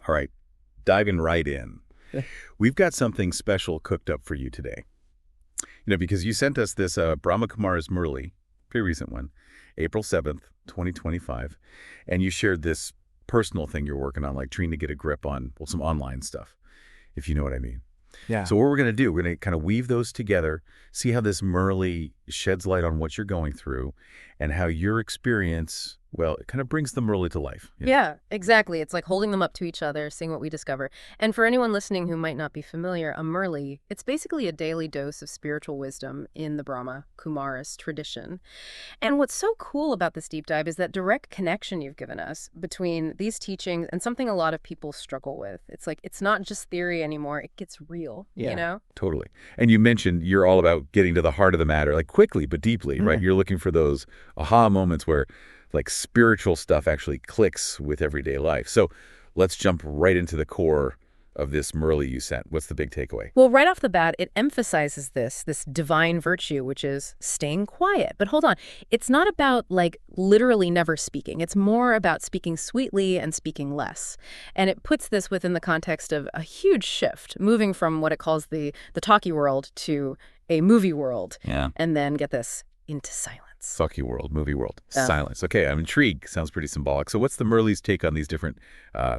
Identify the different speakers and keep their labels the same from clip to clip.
Speaker 1: All right, diving right in. We've got something special cooked up for you today. Because you sent us this Brahma Kumaris Murli, pretty recent one, April 7th, 2025, and you shared this personal thing you're working on, like trying to get a grip on, well, some online stuff, if you know what I mean.
Speaker 2: Yeah.
Speaker 1: So what we're going to do, we're going to kind of weave those together, see how this Murli sheds light on what you're going through and how your experience, well, it kind of brings the Murli to life.
Speaker 3: Yeah, exactly. It's like holding them up to each other, seeing what we discover. And for anyone listening who might not be familiar, a Murli, it's basically a daily dose of spiritual wisdom in the Brahma Kumaris tradition. And what's so cool about this deep dive is that direct connection you've given us between these teachings and something a lot of people struggle with. It's like, it's not just theory anymore. It gets real,
Speaker 2: Yeah.
Speaker 3: you know?
Speaker 1: Totally. And you mentioned you're all about getting to the heart of the matter, like quickly but deeply, right? You're looking for those aha moments where like spiritual stuff actually clicks with everyday life. So let's jump right into the core of this Murli you sent. What's the big takeaway?
Speaker 3: Well, right off the bat, it emphasizes this divine virtue, which is staying quiet. But hold on, it's not about like literally never speaking. It's more about speaking sweetly and speaking less. And it puts this within the context of a huge shift, moving from what it calls the talkie world to a movie world.
Speaker 1: Yeah.
Speaker 3: And then, get this, into silence.
Speaker 1: Sucky world, movie world, silence. Okay, I'm intrigued. Sounds pretty symbolic. So what's the Murli's take on these different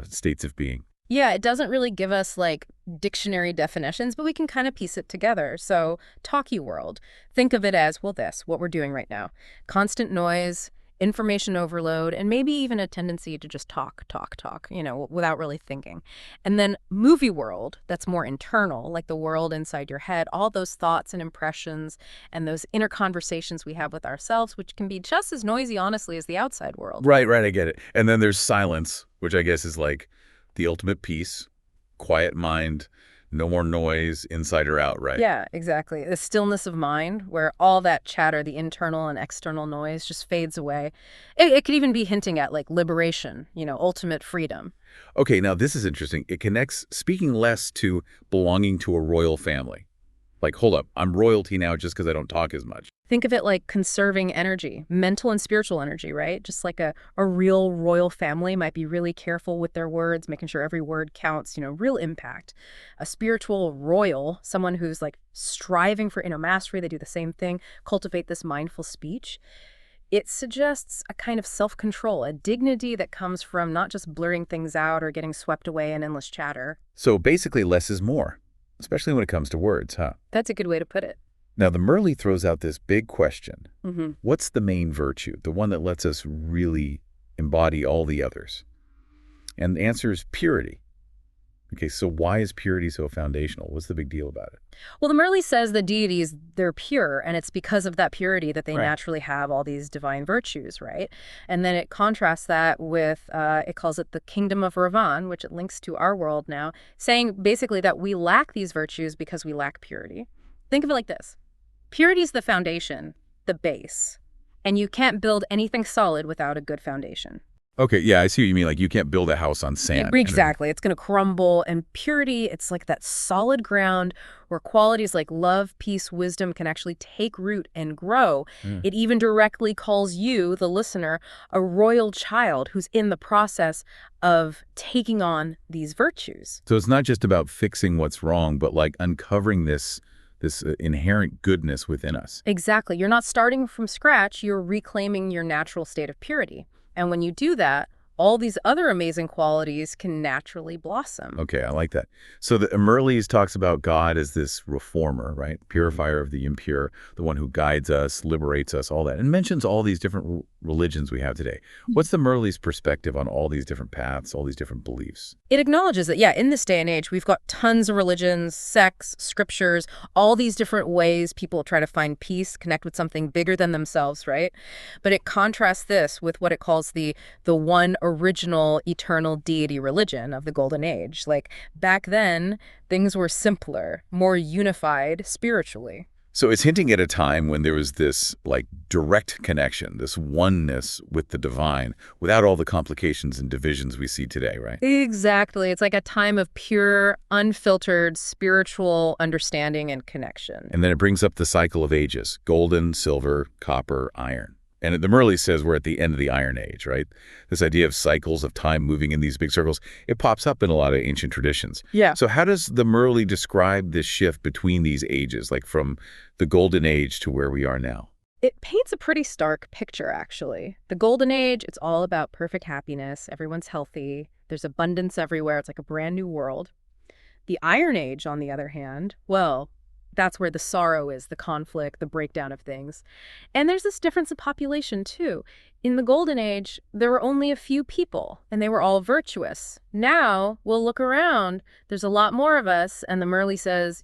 Speaker 1: states of being?
Speaker 3: Yeah, it doesn't really give us like dictionary definitions, but we can kind of piece it together. So, talkie world, think of it as, well, what we're doing right now. Constant noise, information overload, and maybe even a tendency to just talk, without really thinking. And then movie world, that's more internal, like the world inside your head, all those thoughts and impressions and those inner conversations we have with ourselves, which can be just as noisy, honestly, as the outside world.
Speaker 1: Right, I get it. And then there's silence, which I guess is like the ultimate peace, quiet mind, no more noise, inside or out, right?
Speaker 3: Yeah, exactly. The stillness of mind, where all that chatter, the internal and external noise, just fades away. It could even be hinting at like liberation, ultimate freedom.
Speaker 1: Okay, now this is interesting. It connects speaking less to belonging to a royal family. Like, hold up, I'm royalty now just because I don't talk as much.
Speaker 3: Think of it like conserving energy, mental and spiritual energy, right? Just like a real royal family might be really careful with their words, making sure every word counts, real impact. A spiritual royal, someone who's like striving for inner mastery, they do the same thing, cultivate this mindful speech. It suggests a kind of self-control, a dignity that comes from not just blurring things out or getting swept away in endless chatter.
Speaker 1: So basically less is more, especially when it comes to words, huh?
Speaker 3: That's a good way to put it.
Speaker 1: Now, the Murli throws out this big question.
Speaker 3: Mm-hmm.
Speaker 1: What's the main virtue, the one that lets us really embody all the others? And the answer is purity. Okay, so why is purity so foundational? What's the big deal about it?
Speaker 3: Well, the Murli says the deities, they're pure, and it's because of that purity that they
Speaker 1: Right.
Speaker 3: naturally have all these divine virtues, right? And then it contrasts that with, it calls it the kingdom of Ravan, which it links to our world now, saying basically that we lack these virtues because we lack purity. Think of it like this. Purity is the foundation, the base, and you can't build anything solid without a good foundation.
Speaker 1: Okay, yeah, I see what you mean. Like, you can't build a house on sand.
Speaker 3: Exactly. It's going to crumble. And purity, it's like that solid ground where qualities like love, peace, wisdom can actually take root and grow. It even directly calls you, the listener, a royal child who's in the process of taking on these virtues.
Speaker 1: So it's not just about fixing what's wrong, but like uncovering this inherent goodness within us.
Speaker 3: Exactly. You're not starting from scratch. You're reclaiming your natural state of purity. And when you do that, all these other amazing qualities can naturally blossom.
Speaker 1: Okay, I like that. So the Murli's talks about God as this reformer, right? Purifier of the impure, the one who guides us, liberates us, all that. And mentions all these different religions we have today. What's the Murli's perspective on all these different paths, all these different beliefs?
Speaker 3: It acknowledges that, yeah, in this day and age, we've got tons of religions, sects, scriptures, all these different ways people try to find peace, connect with something bigger than themselves, right? But it contrasts this with what it calls the one original eternal deity religion of the Golden Age. Like, back then, things were simpler, more unified spiritually.
Speaker 1: So it's hinting at a time when there was this like direct connection, this oneness with the divine, without all the complications and divisions we see today, right?
Speaker 3: Exactly. It's like a time of pure, unfiltered spiritual understanding and connection.
Speaker 1: And then it brings up the cycle of ages: golden, silver, copper, iron. And the Murli says we're at the end of the Iron Age, right? This idea of cycles of time moving in these big circles, it pops up in a lot of ancient traditions.
Speaker 3: Yeah.
Speaker 1: So how does the Murli describe this shift between these ages, like from the Golden Age to where we are now?
Speaker 3: It paints a pretty stark picture, actually. The Golden Age, it's all about perfect happiness. Everyone's healthy. There's abundance everywhere. It's like a brand new world. The Iron Age, on the other hand, well, that's where the sorrow is, the conflict, the breakdown of things. And there's this difference in population, too. In the Golden Age, there were only a few people, and they were all virtuous. Now, we'll look around. There's a lot more of us, and the Murli says,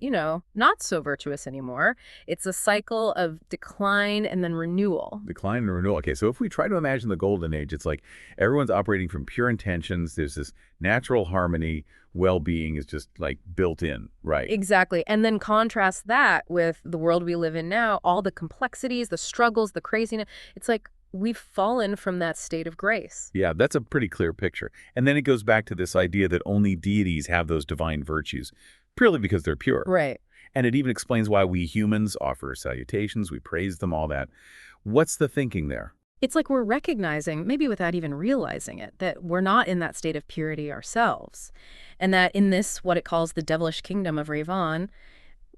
Speaker 3: not so virtuous anymore. It's a cycle of decline and then renewal.
Speaker 1: Decline and renewal. Okay, so if we try to imagine the Golden Age, it's like everyone's operating from pure intentions. There's this natural harmony. Well-being is just like built in, right?
Speaker 3: Exactly. And then contrast that with the world we live in now, all the complexities, the struggles, the craziness. It's like we've fallen from that state of grace.
Speaker 1: Yeah, that's a pretty clear picture. And then it goes back to this idea that only deities have those divine virtues, purely because they're pure.
Speaker 3: Right.
Speaker 1: And it even explains why we humans offer salutations, we praise them, all that. What's the thinking there?
Speaker 3: It's like we're recognizing, maybe without even realizing it, that we're not in that state of purity ourselves. And that in this, what it calls the devilish kingdom of Ravan,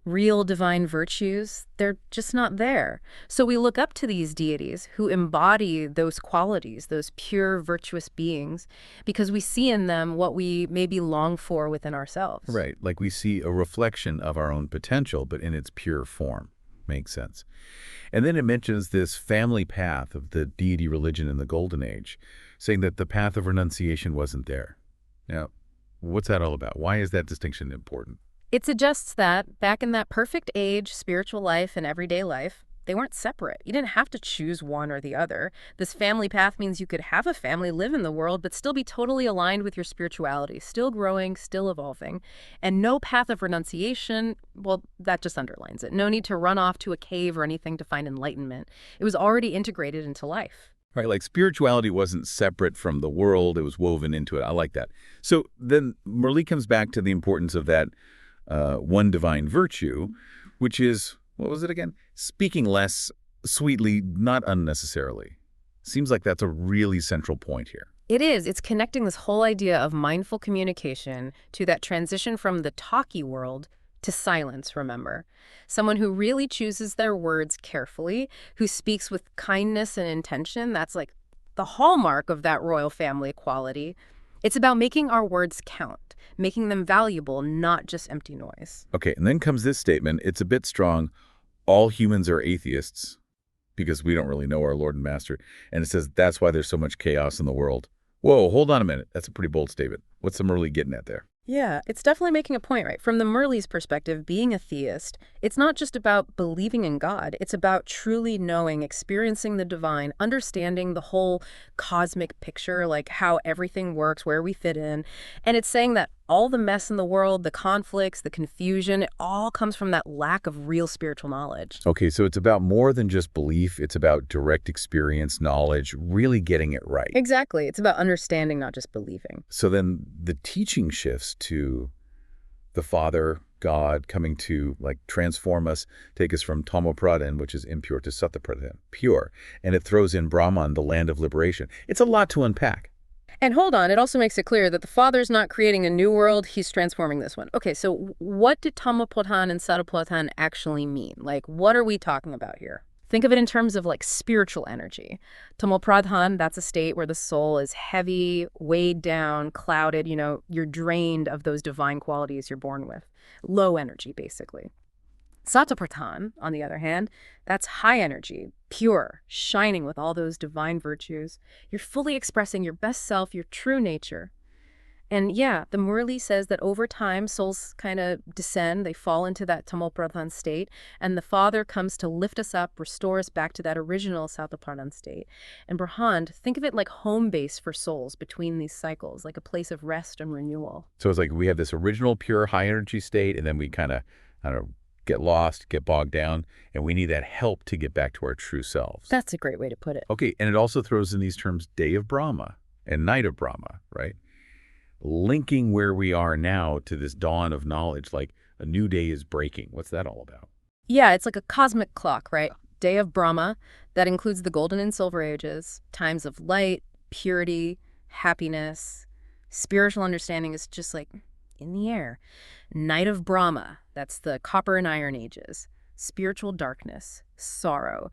Speaker 3: real divine virtues, they're just not there. So we look up to these deities who embody those qualities, those pure, virtuous beings, because we see in them what we maybe long for within ourselves.
Speaker 1: Right, like we see a reflection of our own potential, but in its pure form. Makes sense. And then it mentions this family path of the deity religion in the Golden Age, saying that the path of renunciation wasn't there. Now, what's that all about? Why is that distinction important?
Speaker 3: It suggests that back in that perfect age, spiritual life and everyday life, they weren't separate. You didn't have to choose one or the other. This family path means you could have a family, live in the world, but still be totally aligned with your spirituality, still growing, still evolving. And no path of renunciation, well, that just underlines it. No need to run off to a cave or anything to find enlightenment. It was already integrated into life.
Speaker 1: Right, like spirituality wasn't separate from the world, it was woven into it. I like that. So then Murli comes back to the importance of that one divine virtue, which is, what was it again? Speaking less, sweetly, not unnecessarily. Seems like that's a really central point here.
Speaker 3: It is. It's connecting this whole idea of mindful communication to that transition from the talky world to silence, remember. Someone who really chooses their words carefully, who speaks with kindness and intention, that's like the hallmark of that royal family quality. It's about making our words count, making them valuable, not just empty noise.
Speaker 1: Okay, and then comes this statement. It's a bit strong. All humans are atheists because we don't really know our Lord and Master. And it says that's why there's so much chaos in the world. Whoa, hold on a minute. That's a pretty bold statement. What's the Murli getting at there?
Speaker 3: Yeah, it's definitely making a point, right? From the Murli's perspective, being a theist, it's not just about believing in God. It's about truly knowing, experiencing the divine, understanding the whole cosmic picture, like how everything works, where we fit in. And it's saying that all the mess in the world, the conflicts, the confusion, it all comes from that lack of real spiritual knowledge.
Speaker 1: Okay, so it's about more than just belief. It's about direct experience, knowledge, really getting it right.
Speaker 3: Exactly. It's about understanding, not just believing.
Speaker 1: So then the teaching shifts to the Father, God, coming to like transform us, take us from tamopradhan, which is impure, to sattva-pradhan, pure. And it throws in Brahman, the land of liberation. It's a lot to unpack.
Speaker 3: And hold on, it also makes it clear that the Father's not creating a new world, he's transforming this one. Okay, so what did tamopradhan and sattva-pradhan actually mean? Like, what are we talking about here? Think of it in terms of like spiritual energy. Tamopradhan, that's a state where the soul is heavy, weighed down, clouded, you're drained of those divine qualities you're born with. Low energy, basically. Sattva-pradhan, on the other hand, that's high energy, pure, shining with all those divine virtues. You're fully expressing your best self, your true nature. And yeah, the Murli says that over time, souls kind of descend, they fall into that tamopradhan state, and the Father comes to lift us up, restore us back to that original sattva-pradhan state. And Brahman, think of it like home base for souls between these cycles, like a place of rest and renewal.
Speaker 1: So it's like we have this original pure high energy state, and then we kind of, I don't know, get lost, get bogged down, and we need that help to get back to our true selves.
Speaker 3: That's a great way to put it.
Speaker 1: Okay, and it also throws in these terms day of Brahma and night of Brahma, right? Linking where we are now to this dawn of knowledge, like a new day is breaking. What's that all about?
Speaker 3: Yeah, it's like a cosmic clock, right? Day of Brahma, that includes the Golden and Silver Ages, times of light, purity, happiness. Spiritual understanding is just like in the air. Night of Brahma, that's the Copper and Iron Ages. Spiritual darkness, sorrow.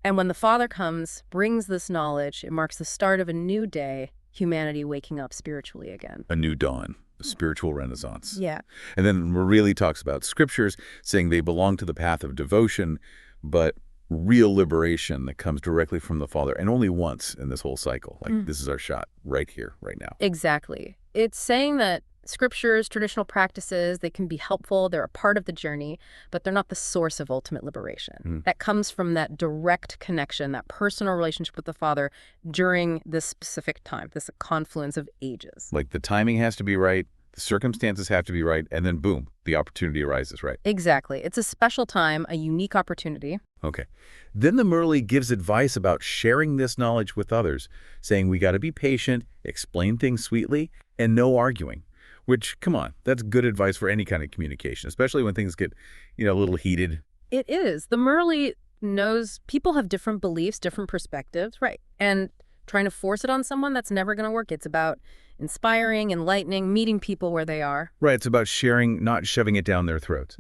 Speaker 3: And when the Father comes, brings this knowledge, it marks the start of a new day, humanity waking up spiritually again.
Speaker 1: A new dawn, a spiritual renaissance.
Speaker 3: Yeah.
Speaker 1: And then Murli talks about scriptures saying they belong to the path of devotion, but real liberation that comes directly from the Father, and only once in this whole cycle. Like, this is our shot right here, right now.
Speaker 3: Exactly. It's saying that scriptures, traditional practices, they can be helpful, they're a part of the journey, but they're not the source of ultimate liberation. That comes from that direct connection, that personal relationship with the Father during this specific time, this confluence of ages.
Speaker 1: Like, the timing has to be right, the circumstances have to be right, and then boom, the opportunity arises, right?
Speaker 3: Exactly. It's a special time, a unique opportunity.
Speaker 1: Okay. Then the Murli gives advice about sharing this knowledge with others, saying we got to be patient, explain things sweetly, and no arguing. Which, come on, that's good advice for any kind of communication, especially when things get, a little heated.
Speaker 3: It is. The Murli knows people have different beliefs, different perspectives, right? And trying to force it on someone, that's never going to work. It's about inspiring, enlightening, meeting people where they are.
Speaker 1: Right, it's about sharing, not shoving it down their throats.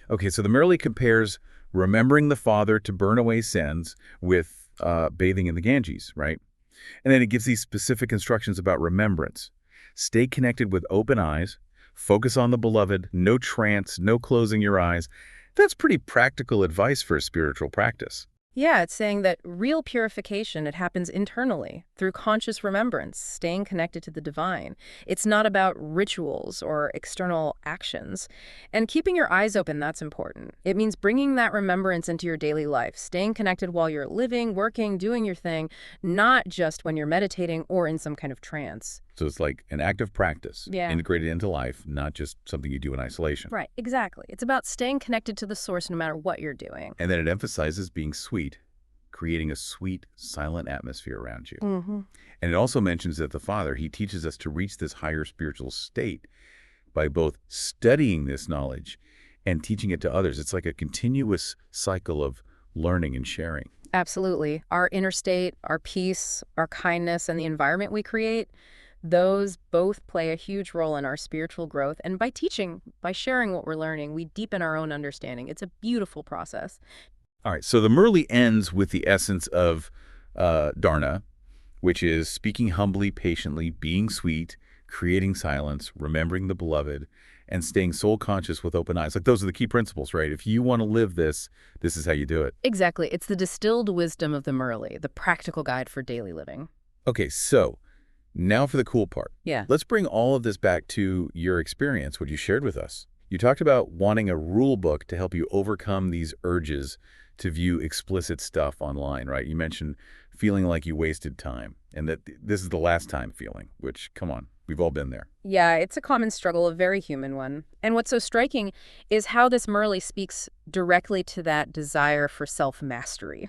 Speaker 1: Okay, so the Murli compares remembering the Father to burn away sins with bathing in the Ganges, right? And then it gives these specific instructions about remembrance. Stay connected with open eyes, focus on the beloved, no trance, no closing your eyes. That's pretty practical advice for a spiritual practice.
Speaker 3: Yeah, it's saying that real purification, it happens internally through conscious remembrance, staying connected to the divine. It's not about rituals or external actions. And keeping your eyes open, that's important. It means bringing that remembrance into your daily life, staying connected while you're living, working, doing your thing, not just when you're meditating or in some kind of trance.
Speaker 1: So it's like an active practice,
Speaker 3: Yeah.
Speaker 1: integrated into life, not just something you do in isolation.
Speaker 3: Right, exactly. It's about staying connected to the source no matter what you're doing.
Speaker 1: And then it emphasizes being sweet, creating a sweet, silent atmosphere around you. And it also mentions that the Father, he teaches us to reach this higher spiritual state by both studying this knowledge and teaching it to others. It's like a continuous cycle of learning and sharing.
Speaker 3: Absolutely. Our inner state, our peace, our kindness, and the environment we create, those both play a huge role in our spiritual growth. And by teaching, by sharing what we're learning, we deepen our own understanding. It's a beautiful process.
Speaker 1: All right, so the Murli ends with the essence of Dharna, which is speaking humbly, patiently, being sweet, creating silence, remembering the beloved, and staying soul conscious with open eyes. Like, those are the key principles, right? If you want to live this, this is how you do it.
Speaker 3: Exactly. It's the distilled wisdom of the Murli, the practical guide for daily living.
Speaker 1: Okay, so now for the cool part.
Speaker 3: Yeah.
Speaker 1: Let's bring all of this back to your experience, what you shared with us. You talked about wanting a rule book to help you overcome these urges to view explicit stuff online, right? You mentioned feeling like you wasted time and that this is the last time feeling, which, come on, we've all been there.
Speaker 3: Yeah, it's a common struggle, a very human one. And what's so striking is how this Murli speaks directly to that desire for self-mastery.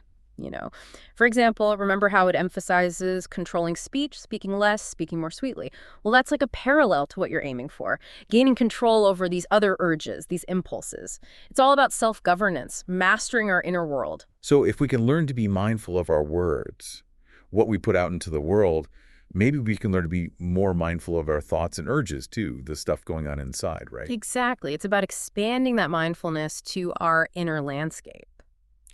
Speaker 3: For example, remember how it emphasizes controlling speech, speaking less, speaking more sweetly. Well, that's like a parallel to what you're aiming for, gaining control over these other urges, these impulses. It's all about self-governance, mastering our inner world.
Speaker 1: So if we can learn to be mindful of our words, what we put out into the world, maybe we can learn to be more mindful of our thoughts and urges too, the stuff going on inside, right?
Speaker 3: Exactly. It's about expanding that mindfulness to our inner landscape.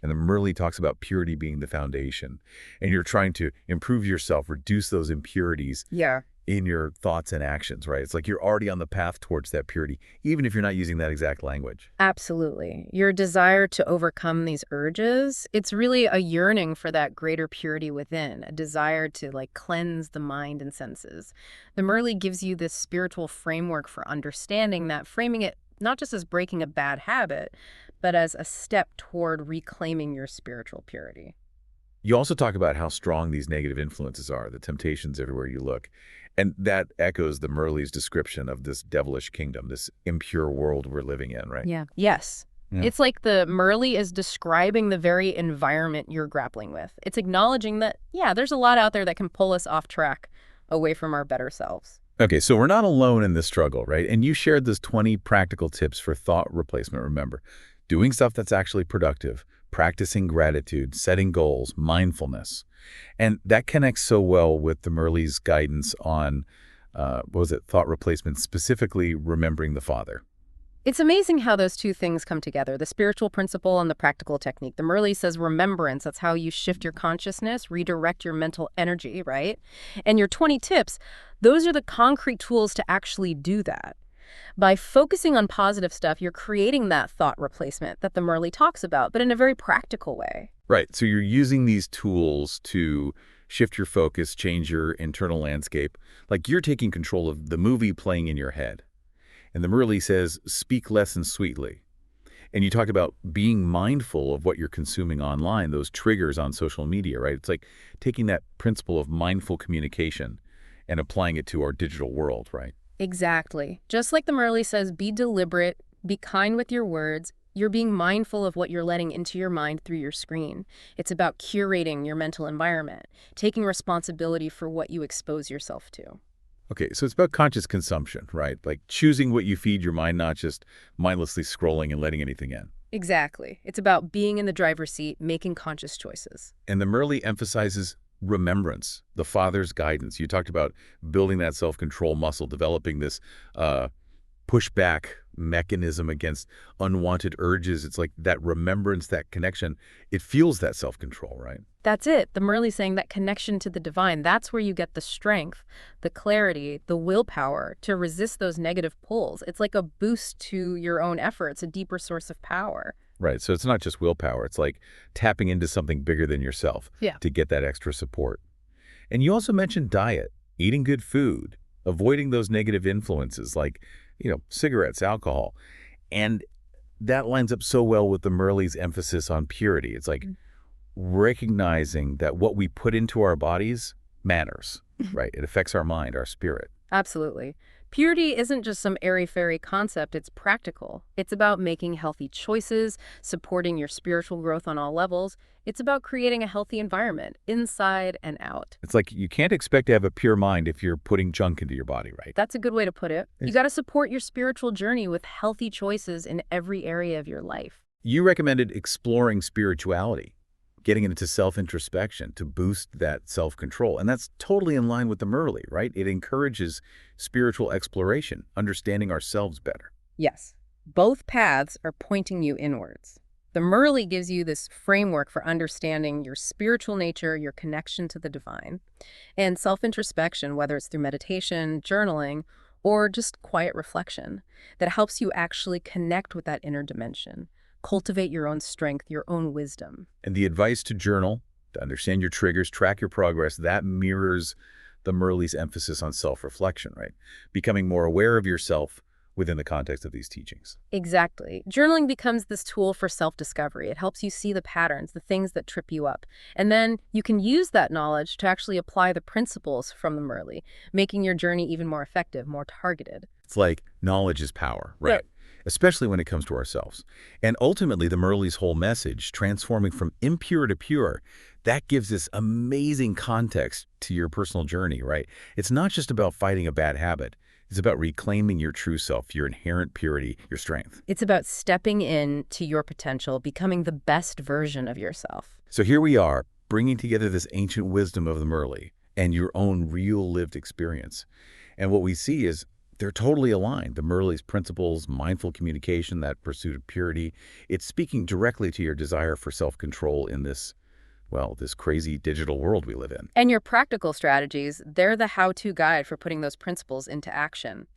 Speaker 1: And the Murli talks about purity being the foundation. And you're trying to improve yourself, reduce those impurities in your thoughts and actions, right? It's like you're already on the path towards that purity, even if you're not using that exact language.
Speaker 3: Absolutely. Your desire to overcome these urges, it's really a yearning for that greater purity within, a desire to cleanse the mind and senses. The Murli gives you this spiritual framework for understanding that, framing it not just as breaking a bad habit, but as a step toward reclaiming your spiritual purity.
Speaker 1: You also talk about how strong these negative influences are, the temptations everywhere you look. And that echoes the Murli's description of this devilish kingdom, this impure world we're living in, right?
Speaker 3: Yeah. Yes. Yeah. It's like the Murli is describing the very environment you're grappling with. It's acknowledging that, there's a lot out there that can pull us off track, away from our better selves.
Speaker 1: Okay, so we're not alone in this struggle, right? And you shared those 20 practical tips for thought replacement, remember. Doing stuff that's actually productive, practicing gratitude, setting goals, mindfulness. And that connects so well with the Murli's guidance on, what was it, thought replacement, specifically remembering the Father.
Speaker 3: It's amazing how those two things come together, the spiritual principle and the practical technique. The Murli says remembrance, that's how you shift your consciousness, redirect your mental energy, right? And your 20 tips, those are the concrete tools to actually do that. By focusing on positive stuff, you're creating that thought replacement that the Murli talks about, but in a very practical way.
Speaker 1: Right. So you're using these tools to shift your focus, change your internal landscape, like you're taking control of the movie playing in your head. And the Murli says, speak less and sweetly. And you talked about being mindful of what you're consuming online, those triggers on social media, right? It's like taking that principle of mindful communication and applying it to our digital world, right?
Speaker 3: Exactly. Just like the Murli says, be deliberate, be kind with your words. You're being mindful of what you're letting into your mind through your screen. It's about curating your mental environment, taking responsibility for what you expose yourself to.
Speaker 1: Okay, so it's about conscious consumption, right? Like choosing what you feed your mind, not just mindlessly scrolling and letting anything in.
Speaker 3: Exactly. It's about being in the driver's seat, making conscious choices.
Speaker 1: And the Murli emphasizes remembrance, the Father's guidance. You talked about building that self-control muscle, developing this pushback mechanism against unwanted urges. It's like that remembrance, that connection, it fuels that self-control, right?
Speaker 3: That's it. The Murli saying that connection to the divine, that's where you get the strength, the clarity, the willpower to resist those negative pulls. It's like a boost to your own efforts, a deeper source of power.
Speaker 1: Right, so it's not just willpower. It's like tapping into something bigger than yourself to get that extra support. And you also mentioned diet, eating good food, avoiding those negative influences like, cigarettes, alcohol. And that lines up so well with the Murli's emphasis on purity. It's like recognizing that what we put into our bodies matters, right? It affects our mind, our spirit.
Speaker 3: Absolutely. Purity isn't just some airy-fairy concept, it's practical. It's about making healthy choices, supporting your spiritual growth on all levels. It's about creating a healthy environment, inside and out.
Speaker 1: It's like you can't expect to have a pure mind if you're putting junk into your body, right?
Speaker 3: That's a good way to put it. You got to support your spiritual journey with healthy choices in every area of your life.
Speaker 1: You recommended exploring spirituality, getting into self-introspection to boost that self-control. And that's totally in line with the Murli, right? It encourages spiritual exploration, understanding ourselves better.
Speaker 3: Yes, both paths are pointing you inwards. The Murli gives you this framework for understanding your spiritual nature, your connection to the divine, and self-introspection, whether it's through meditation, journaling, or just quiet reflection, that helps you actually connect with that inner dimension. Cultivate your own strength, your own wisdom.
Speaker 1: And the advice to journal, to understand your triggers, track your progress, that mirrors the Murli's emphasis on self-reflection, right? Becoming more aware of yourself within the context of these teachings.
Speaker 3: Exactly. Journaling becomes this tool for self-discovery. It helps you see the patterns, the things that trip you up. And then you can use that knowledge to actually apply the principles from the Murli, making your journey even more effective, more targeted.
Speaker 1: It's like knowledge is power, right? Especially when it comes to ourselves. And ultimately, the Murli's whole message, transforming from impure to pure, that gives this amazing context to your personal journey, right? It's not just about fighting a bad habit. It's about reclaiming your true self, your inherent purity, your strength.
Speaker 3: It's about stepping into your potential, becoming the best version of yourself.
Speaker 1: So here we are, bringing together this ancient wisdom of the Murli and your own real lived experience. And what we see is they're totally aligned. The Murli's principles, mindful communication, that pursuit of purity, it's speaking directly to your desire for self-control in this, well, this crazy digital world we live in.
Speaker 3: And your practical strategies, they're the how-to guide for putting those principles into action.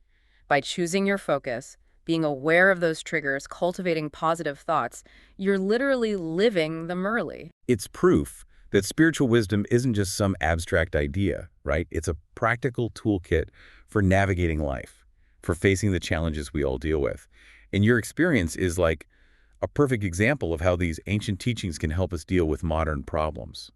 Speaker 3: By choosing your focus, being aware of those triggers, cultivating positive thoughts, you're literally living the Murli.
Speaker 1: It's proof that spiritual wisdom isn't just some abstract idea, right? It's a practical toolkit for navigating life, for facing the challenges we all deal with. And your experience is like a perfect example of how these ancient teachings can help us deal with modern problems.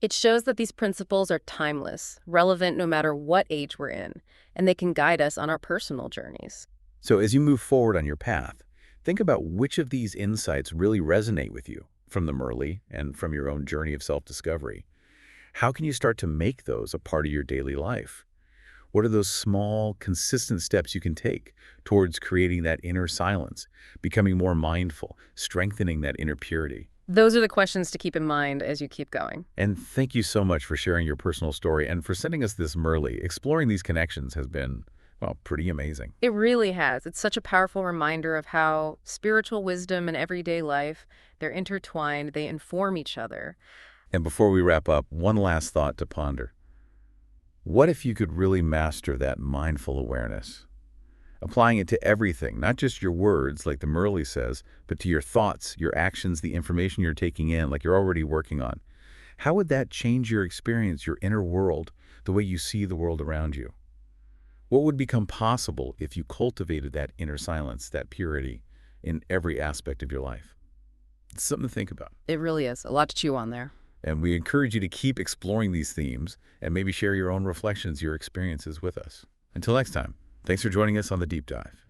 Speaker 3: It shows that these principles are timeless, relevant no matter what age we're in, and they can guide us on our personal journeys.
Speaker 1: So as you move forward on your path, think about which of these insights really resonate with you from the Murli and from your own journey of self-discovery. How can you start to make those a part of your daily life? What are those small, consistent steps you can take towards creating that inner silence, becoming more mindful, strengthening that inner purity?
Speaker 3: Those are the questions to keep in mind as you keep going.
Speaker 1: And thank you so much for sharing your personal story and for sending us this Murli. Exploring these connections has been, well, pretty amazing.
Speaker 3: It really has. It's such a powerful reminder of how spiritual wisdom and everyday life, they're intertwined, they inform each other.
Speaker 1: And before we wrap up, one last thought to ponder. What if you could really master that mindful awareness? Applying it to everything, not just your words, like the Murli says, but to your thoughts, your actions, the information you're taking in, like you're already working on. How would that change your experience, your inner world, the way you see the world around you? What would become possible if you cultivated that inner silence, that purity, in every aspect of your life? It's something to think about.
Speaker 3: It really is. A lot to chew on there.
Speaker 1: And we encourage you to keep exploring these themes and maybe share your own reflections, your experiences with us. Until next time, thanks for joining us on The Deep Dive.